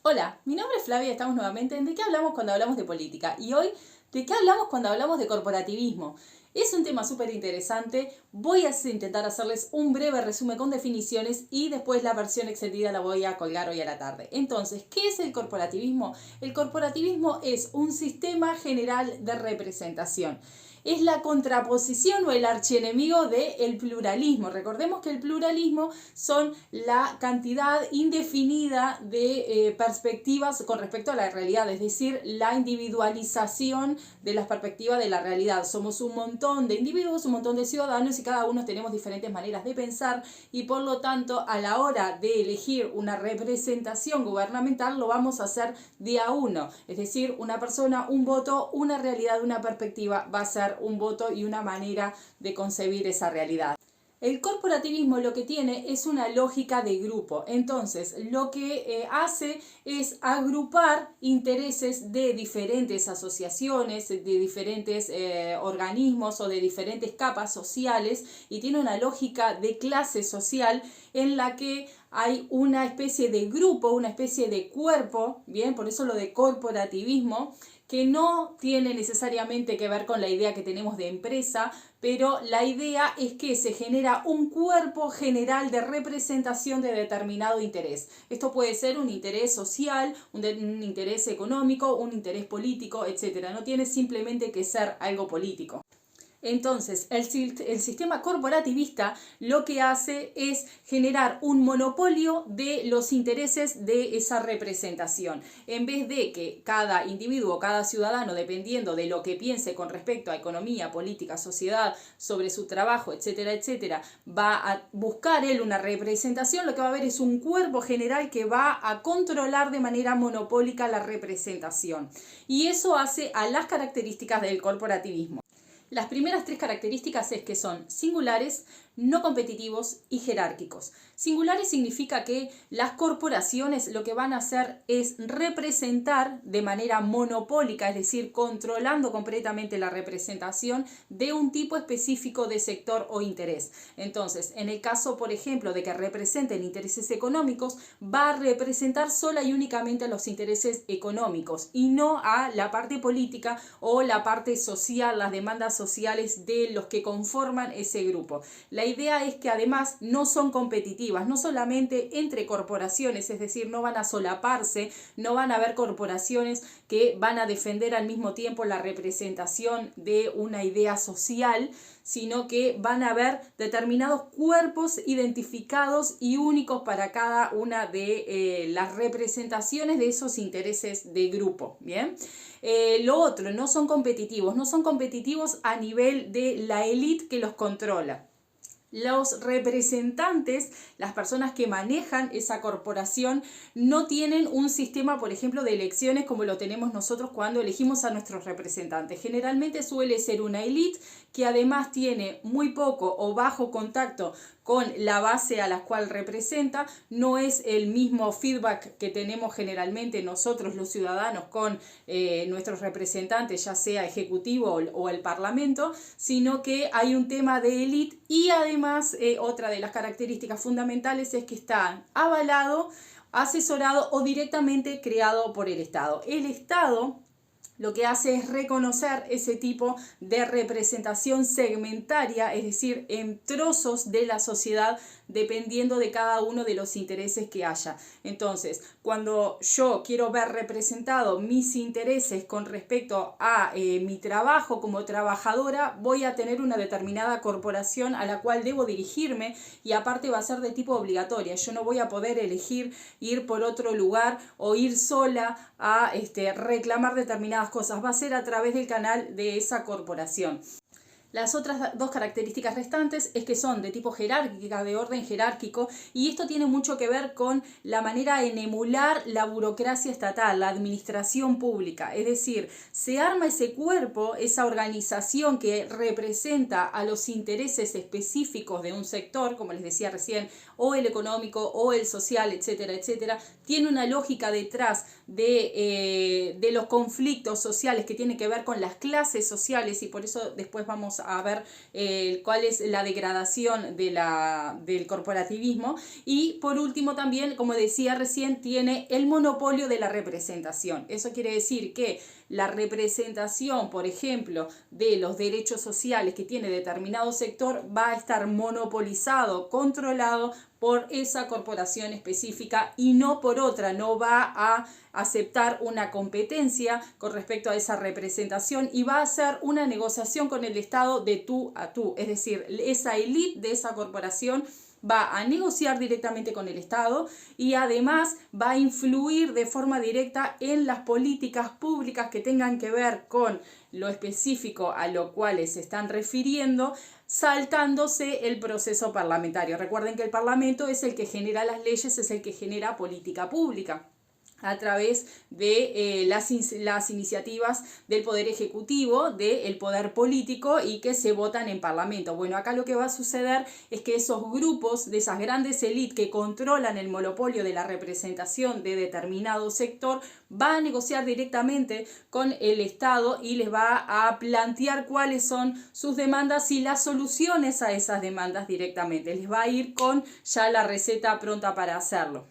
Hola, mi nombre es Flavia y estamos nuevamente en ¿De qué hablamos cuando hablamos de política? Y hoy, ¿de qué hablamos cuando hablamos de corporativismo? Es un tema súper interesante, voy a intentar hacerles un breve resumen con definiciones y después la versión extendida la voy a colgar hoy a la tarde. Entonces, ¿qué es el corporativismo? El corporativismo es un sistema general de representación. Es la contraposición o el archienemigo del pluralismo. Recordemos que el pluralismo son la cantidad indefinida de perspectivas con respecto a la realidad, es decir, la individualización de las perspectivas de la realidad. Somos un montón de individuos, un montón de ciudadanos y cada uno tenemos diferentes maneras de pensar y por lo tanto a la hora de elegir una representación gubernamental lo vamos a hacer de a uno, es decir, una persona, un voto, una realidad, una perspectiva va a ser un voto y una manera de concebir esa realidad. El corporativismo lo que tiene es una lógica de grupo, entonces lo que hace es agrupar intereses de diferentes asociaciones, de diferentes organismos o de diferentes capas sociales y tiene una lógica de clase social en la que hay una especie de grupo, una especie de cuerpo, bien, por eso lo de corporativismo, que no tiene necesariamente que ver con la idea que tenemos de empresa, pero la idea es que se genera un cuerpo general de representación de determinado interés. Esto puede ser un interés social, un interés económico, un interés político, etc. No tiene simplemente que ser algo político. Entonces, el sistema corporativista lo que hace es generar un monopolio de los intereses de esa representación. En vez de que cada individuo, cada ciudadano, dependiendo de lo que piense con respecto a economía, política, sociedad, sobre su trabajo, etcétera, etcétera, va a buscar él una representación, lo que va a haber es un cuerpo general que va a controlar de manera monopólica la representación. Y eso hace a las características del corporativismo. Las primeras tres características es que son singulares, no competitivos y jerárquicos. Singulares significa que las corporaciones lo que van a hacer es representar de manera monopólica, es decir, controlando completamente la representación de un tipo específico de sector o interés. Entonces, en el caso, por ejemplo, de que representen intereses económicos, va a representar sola y únicamente a los intereses económicos y no a la parte política o la parte social, las demandas sociales de los que conforman ese grupo. La idea es que además no son competitivas, no solamente entre corporaciones, es decir, no van a solaparse, no van a haber corporaciones que van a defender al mismo tiempo la representación de una idea social, sino que van a haber determinados cuerpos identificados y únicos para cada una de las representaciones de esos intereses de grupo, ¿bien? Lo otro, no son competitivos a nivel de la élite que los controla. Los representantes, las personas que manejan esa corporación, no tienen un sistema, por ejemplo, de elecciones como lo tenemos nosotros cuando elegimos a nuestros representantes. Generalmente suele ser una élite que además tiene muy poco o bajo contacto con la base a la cual representa, no es el mismo feedback que tenemos generalmente nosotros los ciudadanos con nuestros representantes, ya sea ejecutivo o el parlamento, sino que hay un tema de élite y además otra de las características fundamentales es que está avalado, asesorado o directamente creado por el Estado. El Estado lo que hace es reconocer ese tipo de representación segmentaria, es decir, en trozos de la sociedad, dependiendo de cada uno de los intereses que haya. Entonces, cuando yo quiero ver representados mis intereses con respecto a mi trabajo como trabajadora, voy a tener una determinada corporación a la cual debo dirigirme y aparte va a ser de tipo obligatoria. Yo no voy a poder elegir ir por otro lugar o ir sola a reclamar determinadas cosas. Va a ser a través del canal de esa corporación. Las otras dos características restantes es que son de tipo jerárquica, de orden jerárquico, y esto tiene mucho que ver con la manera en emular la burocracia estatal, la administración pública. Es decir, se arma ese cuerpo, esa organización que representa a los intereses específicos de un sector, como les decía recién, o el económico o el social, etcétera, etcétera. Tiene una lógica detrás de los conflictos sociales que tiene que ver con las clases sociales y por eso después vamos a ver cuál es la degradación del corporativismo. Y por último también, como decía recién, tiene el monopolio de la representación. Eso quiere decir que la representación, por ejemplo, de los derechos sociales que tiene determinado sector va a estar monopolizado, controlado por esa corporación específica y no por otra. No va a aceptar una competencia con respecto a esa representación y va a hacer una negociación con el Estado de tú a tú. Es decir, esa élite de esa corporación va a negociar directamente con el Estado y además va a influir de forma directa en las políticas públicas que tengan que ver con lo específico a lo cual se están refiriendo, saltándose el proceso parlamentario. Recuerden que el Parlamento es el que genera las leyes, es el que genera política pública a través de las iniciativas del Poder Ejecutivo, del Poder Político y que se votan en Parlamento. Bueno, acá lo que va a suceder es que esos grupos de esas grandes élites que controlan el monopolio de la representación de determinado sector va a negociar directamente con el Estado y les va a plantear cuáles son sus demandas y las soluciones a esas demandas directamente. Les va a ir con ya la receta pronta para hacerlo.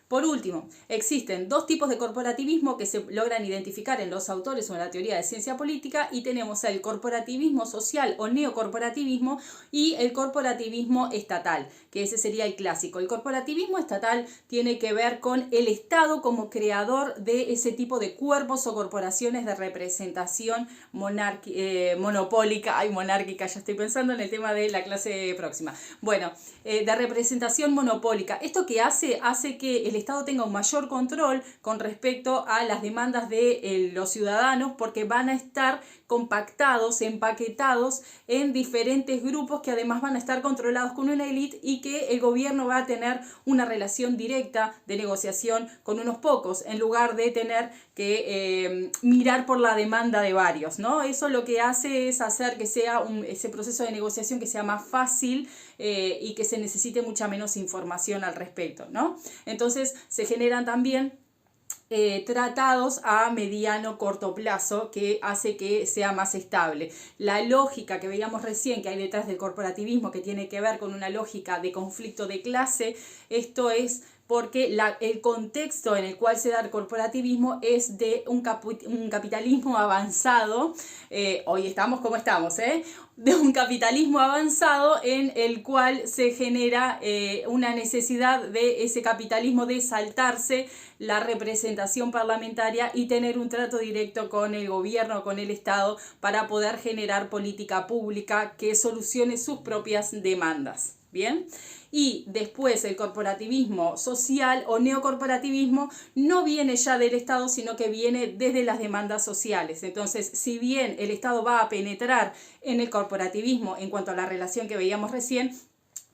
Por último, existen dos tipos de corporativismo que se logran identificar en los autores o en la teoría de ciencia política y tenemos el corporativismo social o neocorporativismo y el corporativismo estatal, que ese sería el clásico. El corporativismo estatal tiene que ver con el Estado como creador de ese tipo de cuerpos o corporaciones de representación monopólica, monárquica, ya estoy pensando en el tema de la clase próxima. Bueno, de representación monopólica. ¿Esto qué hace? Hace que el Estado tenga un mayor control con respecto a las demandas de los ciudadanos porque van a estar compactados, empaquetados en diferentes grupos que además van a estar controlados con una élite y que el gobierno va a tener una relación directa de negociación con unos pocos en lugar de tener que mirar por la demanda de varios, ¿no? Eso lo que hace es hacer que sea ese proceso de negociación que sea más fácil y que se necesite mucha menos información al respecto, ¿no? Entonces se generan también tratados a mediano corto plazo que hace que sea más estable. La lógica que veíamos recién que hay detrás del corporativismo que tiene que ver con una lógica de conflicto de clase, esto es porque el contexto en el cual se da el corporativismo es de un capitalismo avanzado, hoy estamos como estamos, de un capitalismo avanzado en el cual se genera una necesidad de ese capitalismo de saltarse la representación parlamentaria y tener un trato directo con el gobierno, con el Estado, para poder generar política pública que solucione sus propias demandas. ¿Bien? Y después el corporativismo social o neocorporativismo no viene ya del Estado, sino que viene desde las demandas sociales. Entonces, si bien el Estado va a penetrar en el corporativismo en cuanto a la relación que veíamos recién,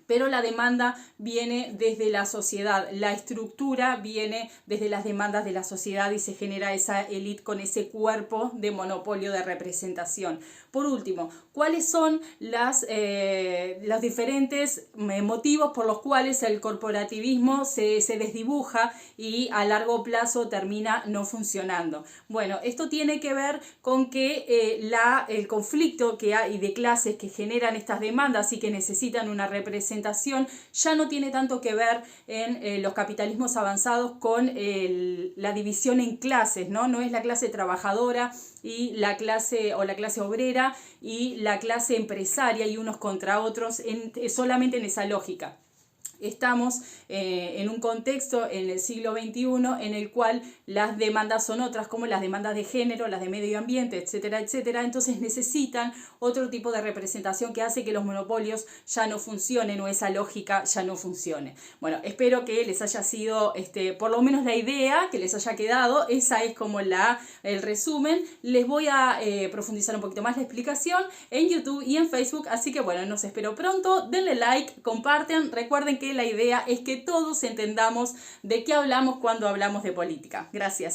pero la demanda viene desde la sociedad, la estructura viene desde las demandas de la sociedad y se genera esa élite con ese cuerpo de monopolio de representación. Por último, ¿cuáles son los diferentes motivos por los cuales el corporativismo se desdibuja y a largo plazo termina no funcionando? Bueno, esto tiene que ver con que el conflicto que hay de clases que generan estas demandas y que necesitan una representación ya no tiene tanto que ver en los capitalismos avanzados con la división en clases, ¿no? No es la clase trabajadora y la clase obrera y la clase empresaria y unos contra otros solamente en esa lógica. Estamos en un contexto en el siglo XXI en el cual las demandas son otras, como las demandas de género, las de medio ambiente, etcétera, etcétera. Entonces necesitan otro tipo de representación que hace que los monopolios ya no funcionen o esa lógica ya no funcione. Bueno, espero que les haya sido por lo menos la idea, que les haya quedado. Esa es como el resumen. Les voy a profundizar un poquito más la explicación en YouTube y en Facebook. Así que bueno, nos espero pronto. Denle like, compartan. Recuerden que la idea es que todos entendamos de qué hablamos cuando hablamos de política. Gracias.